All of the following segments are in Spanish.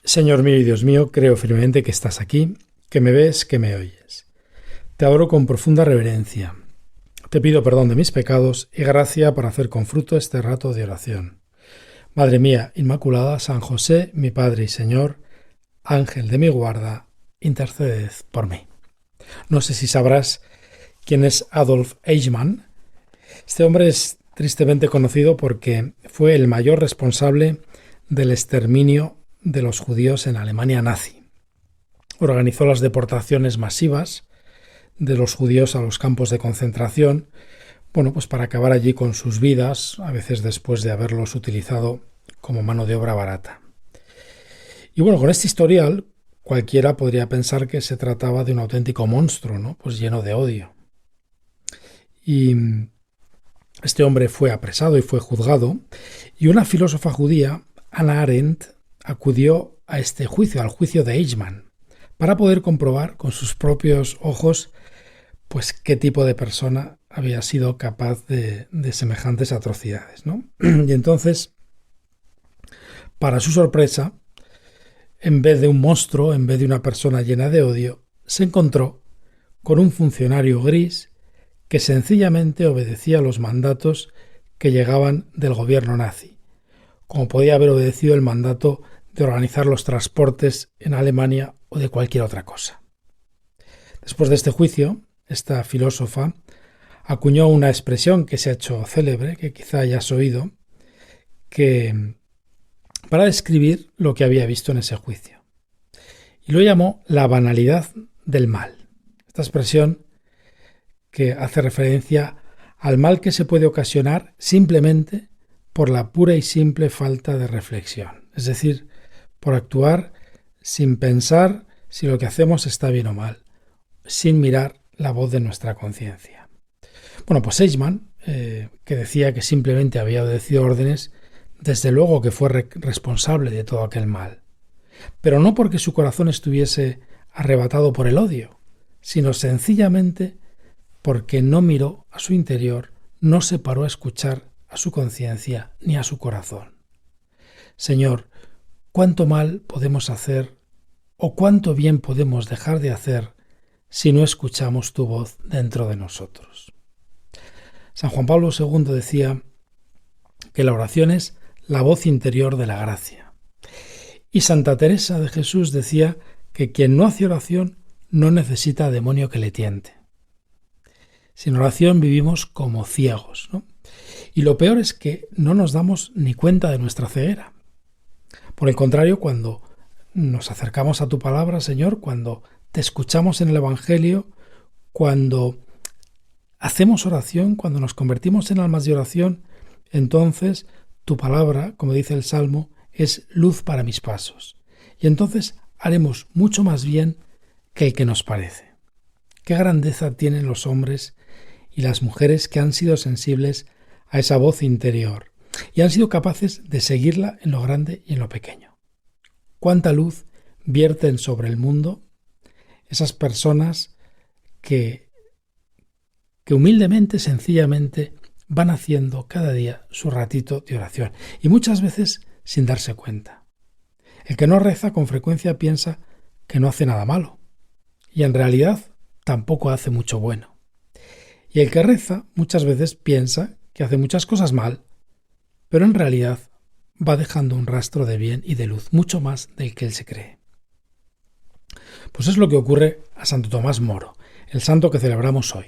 Señor mío y Dios mío, creo firmemente que estás aquí, que me ves, que me oyes. Te adoro con profunda reverencia. Te pido perdón de mis pecados y gracia para hacer con fruto este rato de oración. Madre mía Inmaculada, San José, mi Padre y Señor, Ángel de mi guarda, interceded por mí. No sé si sabrás quién es Adolf Eichmann. Este hombre es tristemente conocido porque fue el mayor responsable del exterminio de los judíos en Alemania nazi. Organizó las deportaciones masivas de los judíos a los campos de concentración, pues para acabar allí con sus vidas, a veces después de haberlos utilizado como mano de obra barata. Y con este historial, cualquiera podría pensar que se trataba de un auténtico monstruo, ¿no? Pues lleno de odio. Y este hombre fue apresado y fue juzgado, y una filósofa judía, Hannah Arendt, acudió a este juicio, al juicio de Eichmann, para poder comprobar con sus propios ojos pues qué tipo de persona había sido capaz de semejantes atrocidades, ¿no? Y entonces, para su sorpresa, en vez de un monstruo, en vez de una persona llena de odio, se encontró con un funcionario gris que sencillamente obedecía los mandatos que llegaban del gobierno nazi, como podía haber obedecido el mandato de organizar los transportes en Alemania o de cualquier otra cosa. Después de este juicio, esta filósofa acuñó una expresión que se ha hecho célebre, que quizá hayas oído, para describir lo que había visto en ese juicio. Y lo llamó la banalidad del mal. Esta expresión que hace referencia al mal que se puede ocasionar simplemente por la pura y simple falta de reflexión. Es decir, por actuar sin pensar si lo que hacemos está bien o mal, sin mirar la voz de nuestra conciencia. Pues Eichmann, que decía que simplemente había obedecido órdenes, desde luego que fue responsable de todo aquel mal. Pero no porque su corazón estuviese arrebatado por el odio, sino sencillamente porque no miró a su interior, no se paró a escuchar a su conciencia ni a su corazón. Señor, ¿cuánto mal podemos hacer o cuánto bien podemos dejar de hacer si no escuchamos tu voz dentro de nosotros? San Juan Pablo II decía que la oración es la voz interior de la gracia. Y Santa Teresa de Jesús decía que quien no hace oración no necesita demonio que le tiente. Sin oración vivimos como ciegos, ¿no? Y lo peor es que no nos damos ni cuenta de nuestra ceguera. Por el contrario, cuando nos acercamos a tu palabra, Señor, cuando te escuchamos en el Evangelio, cuando hacemos oración, cuando nos convertimos en almas de oración, entonces tu palabra, como dice el Salmo, es luz para mis pasos. Y entonces haremos mucho más bien que el que nos parece. Qué grandeza tienen los hombres y las mujeres que han sido sensibles a esa voz interior y han sido capaces de seguirla en lo grande y en lo pequeño. Cuánta luz vierten sobre el mundo esas personas que humildemente, sencillamente, van haciendo cada día su ratito de oración y muchas veces sin darse cuenta. El que no reza con frecuencia piensa que no hace nada malo y en realidad tampoco hace mucho bueno. Y el que reza muchas veces piensa que hace muchas cosas mal, pero en realidad va dejando un rastro de bien y de luz, mucho más del que él se cree. Pues es lo que ocurre a Santo Tomás Moro, el santo que celebramos hoy.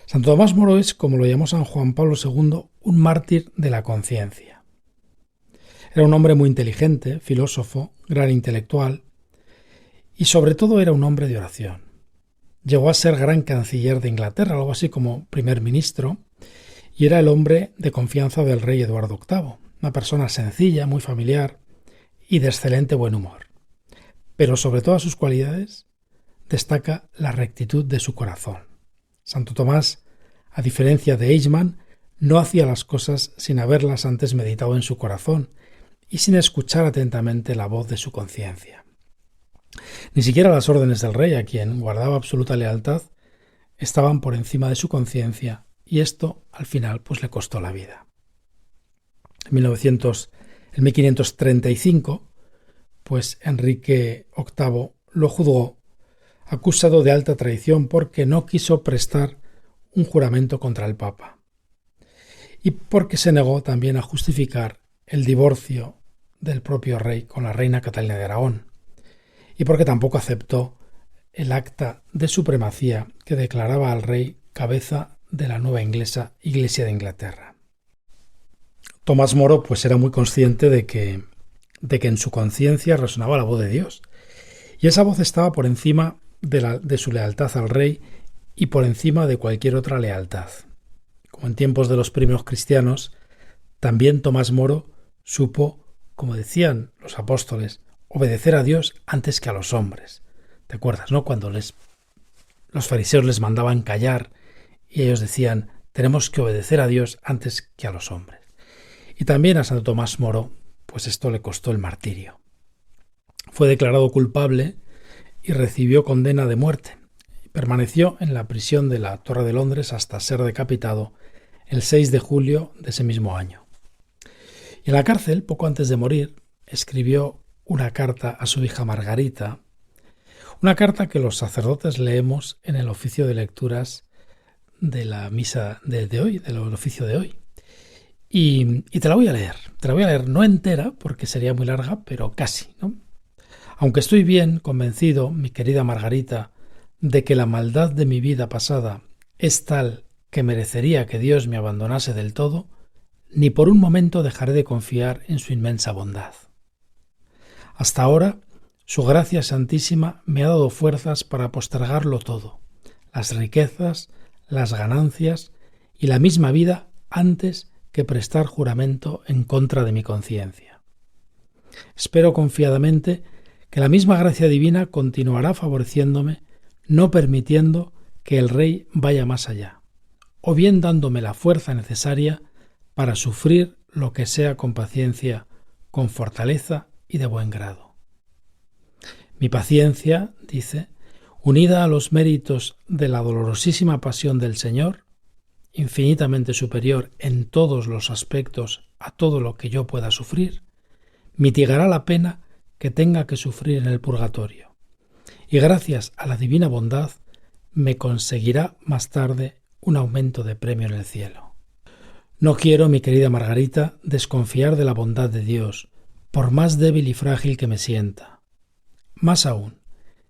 Santo Tomás Moro es, como lo llamó San Juan Pablo II, un mártir de la conciencia. Era un hombre muy inteligente, filósofo, gran intelectual y sobre todo era un hombre de oración. Llegó a ser gran canciller de Inglaterra, algo así como primer ministro, y era el hombre de confianza del rey Eduardo VIII, una persona sencilla, muy familiar y de excelente buen humor. Pero sobre todas sus cualidades destaca la rectitud de su corazón. Santo Tomás, a diferencia de Eichmann, no hacía las cosas sin haberlas antes meditado en su corazón y sin escuchar atentamente la voz de su conciencia. Ni siquiera las órdenes del rey, a quien guardaba absoluta lealtad, estaban por encima de su conciencia y esto, al final, le costó la vida. En 1535, pues Enrique VIII lo juzgó, acusado de alta traición porque no quiso prestar un juramento contra el Papa y porque se negó también a justificar el divorcio del propio rey con la reina Catalina de Aragón y porque tampoco aceptó el acta de supremacía que declaraba al rey cabeza de la nueva Iglesia de Inglaterra. Tomás Moro pues era muy consciente de que en su conciencia resonaba la voz de Dios y esa voz estaba por encima de su lealtad al rey y por encima de cualquier otra lealtad. Como en tiempos de los primeros cristianos, también Tomás Moro supo, como decían los apóstoles, obedecer a Dios antes que a los hombres. ¿Te acuerdas, no? Cuando los fariseos les mandaban callar y ellos decían, tenemos que obedecer a Dios antes que a los hombres. Y también a Santo Tomás Moro, pues esto le costó el martirio. Fue declarado culpable y recibió condena de muerte. Permaneció en la prisión de la Torre de Londres hasta ser decapitado el 6 de julio de ese mismo año. Y en la cárcel, poco antes de morir, escribió una carta a su hija Margarita, una carta que los sacerdotes leemos en el oficio de lecturas de la misa de hoy, del oficio de hoy. Y te la voy a leer no entera porque sería muy larga, pero casi, ¿no? Aunque estoy bien convencido, mi querida Margarita, de que la maldad de mi vida pasada es tal que merecería que Dios me abandonase del todo, ni por un momento dejaré de confiar en su inmensa bondad. Hasta ahora, su gracia santísima me ha dado fuerzas para postergarlo todo, las riquezas, las ganancias y la misma vida antes que prestar juramento en contra de mi conciencia. Espero confiadamente que la misma gracia divina continuará favoreciéndome, no permitiendo que el Rey vaya más allá, o bien dándome la fuerza necesaria para sufrir lo que sea con paciencia, con fortaleza y de buen grado. Mi paciencia, dice, unida a los méritos de la dolorosísima pasión del Señor, infinitamente superior en todos los aspectos a todo lo que yo pueda sufrir, mitigará la pena que tenga que sufrir en el purgatorio, y gracias a la divina bondad me conseguirá más tarde un aumento de premio en el cielo. No quiero, mi querida Margarita, desconfiar de la bondad de Dios, por más débil y frágil que me sienta. Más aún,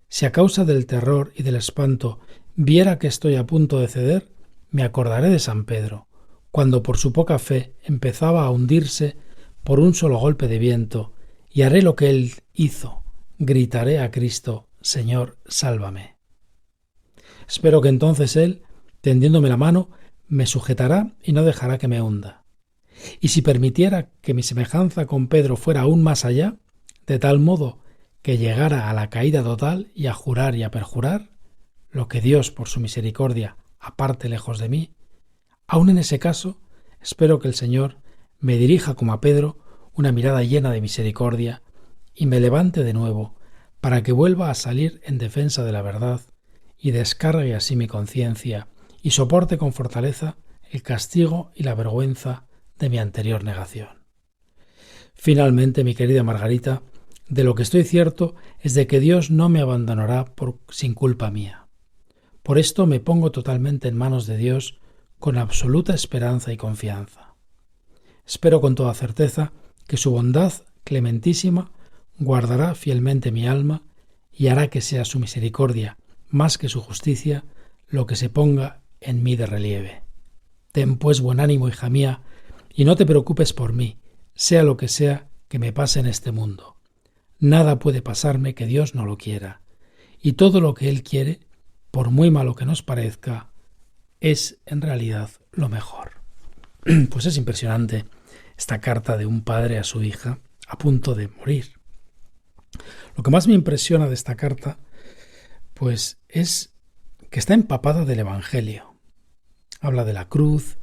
si a causa del terror y del espanto viera que estoy a punto de ceder, me acordaré de San Pedro, cuando por su poca fe empezaba a hundirse por un solo golpe de viento, y haré lo que él hizo, gritaré a Cristo, Señor, sálvame. Espero que entonces él, tendiéndome la mano, me sujetará y no dejará que me hunda. Y si permitiera que mi semejanza con Pedro fuera aún más allá, de tal modo que llegara a la caída total y a jurar y a perjurar, lo que Dios por su misericordia aparte lejos de mí, aun en ese caso, espero que el Señor me dirija como a Pedro una mirada llena de misericordia y me levante de nuevo para que vuelva a salir en defensa de la verdad y descargue así mi conciencia y soporte con fortaleza el castigo y la vergüenza de mi anterior negación. Finalmente, mi querida Margarita, de lo que estoy cierto es de que Dios no me abandonará sin culpa mía. Por esto me pongo totalmente en manos de Dios con absoluta esperanza y confianza. Espero con toda certeza que su bondad clementísima guardará fielmente mi alma y hará que sea su misericordia, más que su justicia, lo que se ponga en mí de relieve. Ten pues buen ánimo, hija mía, y no te preocupes por mí, sea lo que sea que me pase en este mundo. Nada puede pasarme que Dios no lo quiera, y todo lo que Él quiere, por muy malo que nos parezca, es en realidad lo mejor. Pues es impresionante esta carta de un padre a su hija a punto de morir. Lo que más me impresiona de esta carta, pues es que está empapada del Evangelio. Habla de la cruz,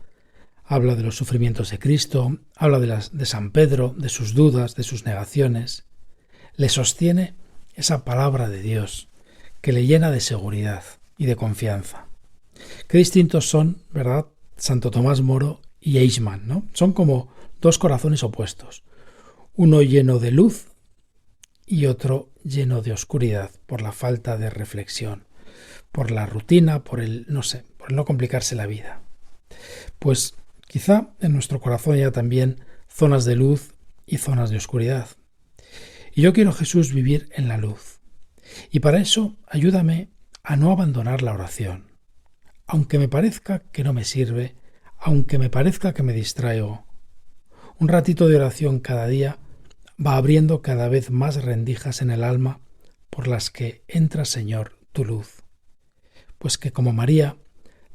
habla de los sufrimientos de Cristo, habla de San Pedro, de sus dudas, de sus negaciones. Le sostiene esa palabra de Dios que le llena de seguridad y de confianza. Qué distintos son, ¿verdad?, Santo Tomás Moro y Eichmann, ¿no? Son como dos corazones opuestos. Uno lleno de luz y otro lleno de oscuridad por la falta de reflexión, por la rutina, por el no complicarse la vida. Pues quizá en nuestro corazón haya también zonas de luz y zonas de oscuridad. Y yo quiero, Jesús, vivir en la luz. Y para eso ayúdame a no abandonar la oración. Aunque me parezca que no me sirve, aunque me parezca que me distraigo, un ratito de oración cada día va abriendo cada vez más rendijas en el alma por las que entra, Señor, tu luz. Pues que como María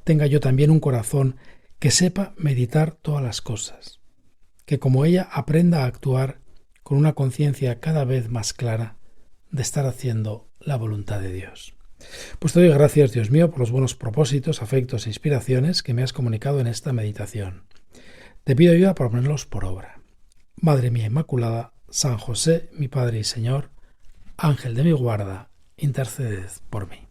tenga yo también un corazón que sepa meditar todas las cosas, que como ella aprenda a actuar con una conciencia cada vez más clara de estar haciendo la voluntad de Dios. Pues te doy gracias, Dios mío, por los buenos propósitos, afectos e inspiraciones que me has comunicado en esta meditación. Te pido ayuda para ponerlos por obra. Madre mía Inmaculada, San José, mi Padre y Señor, Ángel de mi guarda, interceded por mí.